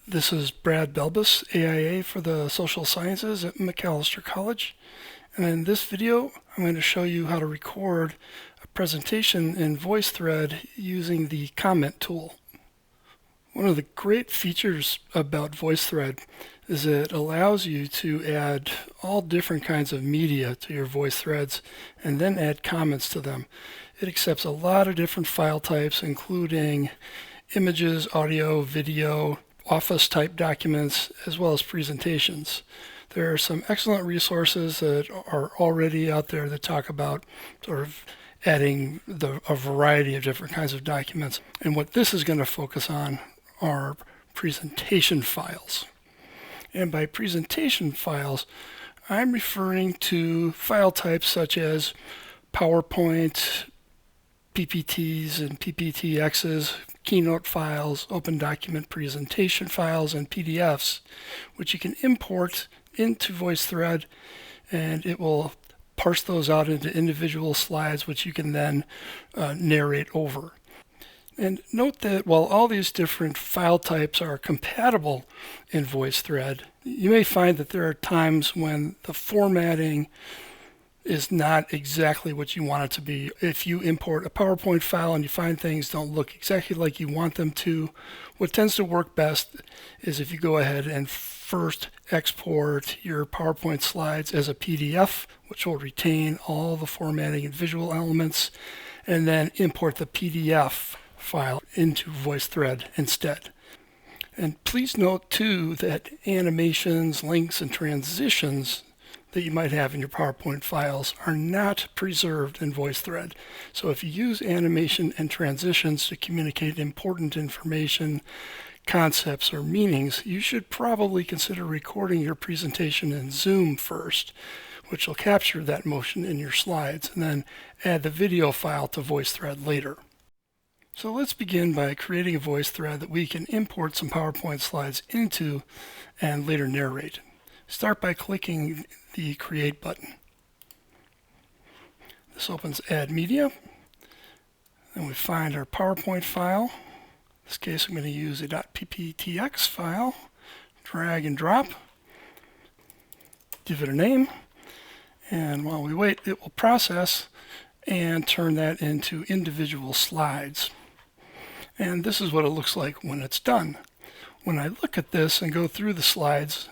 This is Brad Belbus, AIA for the Social Sciences at Macalester College. And in this video, I'm going to show you how to record a presentation in VoiceThread using the comment tool. One of the great features about VoiceThread is it allows you to add all different kinds of media to your VoiceThreads and then add comments to them. It accepts a lot of different file types, including images, audio, video, Office type documents, as well as presentations. There are some excellent resources that are already out there that talk about sort of adding a variety of different kinds of documents. And what this is going to focus on are presentation files. And by presentation files, I'm referring to file types such as PowerPoint, PPTs and PPTXs, Keynote files, open document presentation files, and PDFs, which you can import into VoiceThread, and it will parse those out into individual slides, which you can then narrate over. And note that while all these different file types are compatible in VoiceThread, you may find that there are times when the formatting is not exactly what you want it to be. If you import a PowerPoint file and you find things don't look exactly like you want them to, what tends to work best is if you go ahead and first export your PowerPoint slides as a PDF, which will retain all the formatting and visual elements, and then import the PDF file into VoiceThread instead. And please note too that animations, links, and transitions that you might have in your PowerPoint files are not preserved in VoiceThread. So if you use animation and transitions to communicate important information, concepts, or meanings, you should probably consider recording your presentation in Zoom first, which will capture that motion in your slides, and then add the video file to VoiceThread later. So let's begin by creating a VoiceThread that we can import some PowerPoint slides into and later narrate. Start by clicking the Create button. This opens Add Media. Then we find our PowerPoint file. In this case, I'm going to use a .pptx file. Drag and drop. Give it a name. And while we wait, it will process and turn that into individual slides. And this is what it looks like when it's done. When I look at this and go through the slides,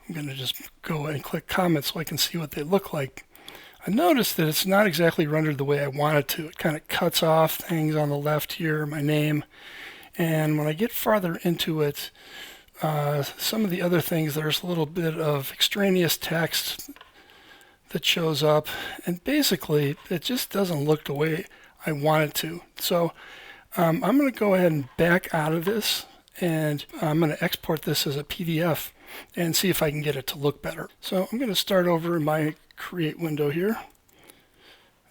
I'm going to just go and click comment so I can see what they look like. I noticed that it's not exactly rendered the way I want it to. It kind of cuts off things on the left here, my name. And when I get farther into it, some of the other things, there's a little bit of extraneous text that shows up. And basically, it just doesn't look the way I want it to. So I'm going to go ahead and back out of this. And I'm going to export this as a PDF and see if I can get it to look better. So I'm going to start over in my Create window here.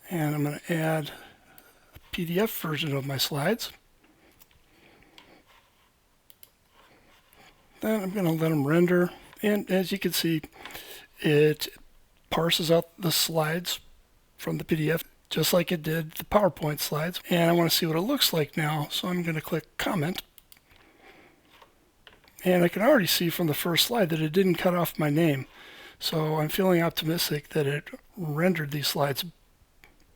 And I'm going to add a PDF version of my slides. Then I'm going to let them render. And as you can see, it parses out the slides from the PDF just like it did the PowerPoint slides. And I want to see what it looks like now. So I'm going to click Comment. And I can already see from the first slide that it didn't cut off my name. So I'm feeling optimistic that it rendered these slides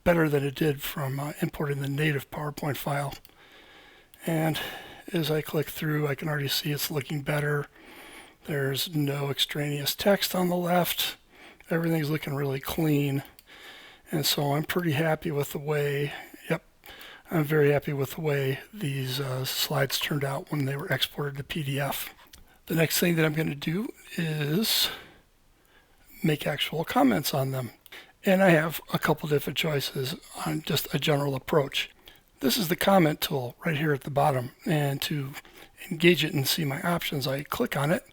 better than it did from importing the native PowerPoint file. And as I click through, I can already see it's looking better. There's no extraneous text on the left. Everything's looking really clean. And so I'm pretty happy with the way, I'm very happy with the way these slides turned out when they were exported to PDF. The next thing that I'm going to do is make actual comments on them. And I have a couple different choices on just a general approach. This is the comment tool right here at the bottom. And to engage it and see my options, I click on it.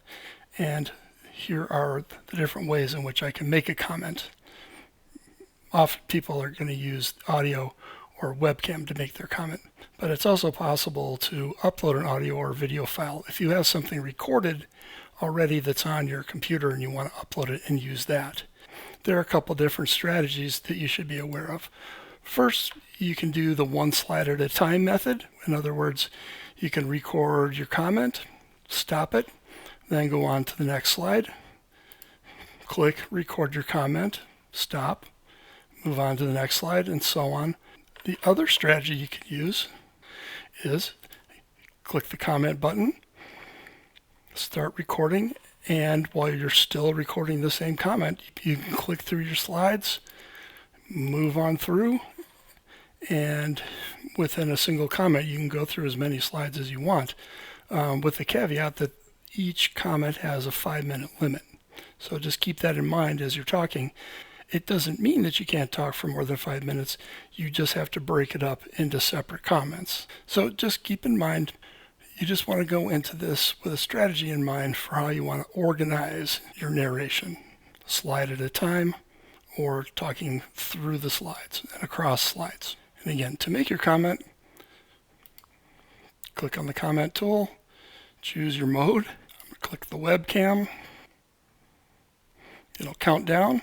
And here are the different ways in which I can make a comment. Often people are going to use audio or webcam to make their comment. But it's also possible to upload an audio or video file. If you have something recorded already that's on your computer and you want to upload it and use that. There are a couple different strategies that you should be aware of. First, you can do the one slide at a time method. In other words, you can record your comment, stop it, then go on to the next slide. Click record your comment, stop, move on to the next slide, and so on. The other strategy you can use is click the comment button, start recording, and while you're still recording the same comment, you can click through your slides, move on through, and within a single comment you can go through as many slides as you want, with the caveat that each comment has a 5-minute limit. So just keep that in mind as you're talking. It doesn't mean that you can't talk for more than 5 minutes. You just have to break it up into separate comments. So just keep in mind, you just want to go into this with a strategy in mind for how you want to organize your narration. Slide at a time, or talking through the slides and across slides. And again, to make your comment, click on the comment tool, choose your mode, click the webcam. It'll count down. You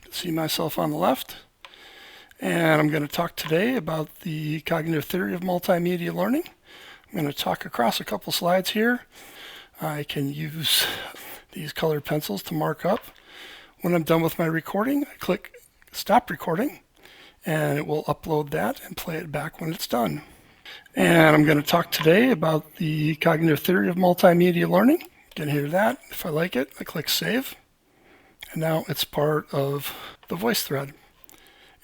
can see myself on the left. And I'm going to talk today about the cognitive theory of multimedia learning. I'm going to talk across a couple slides here. I can use these colored pencils to mark up. When I'm done with my recording, I click stop recording, and it will upload that and play it back when it's done. And I'm going to talk today about the cognitive theory of multimedia learning. You can hear that. If I like it, I click save. And now it's part of the VoiceThread.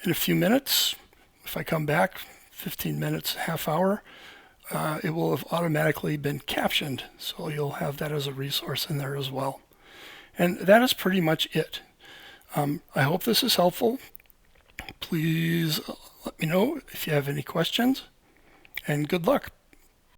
In a few minutes, if I come back, 15 minutes, half hour, it will have automatically been captioned. So you'll have that as a resource in there as well. And that is pretty much it. I hope this is helpful. Please let me know if you have any questions, and good luck.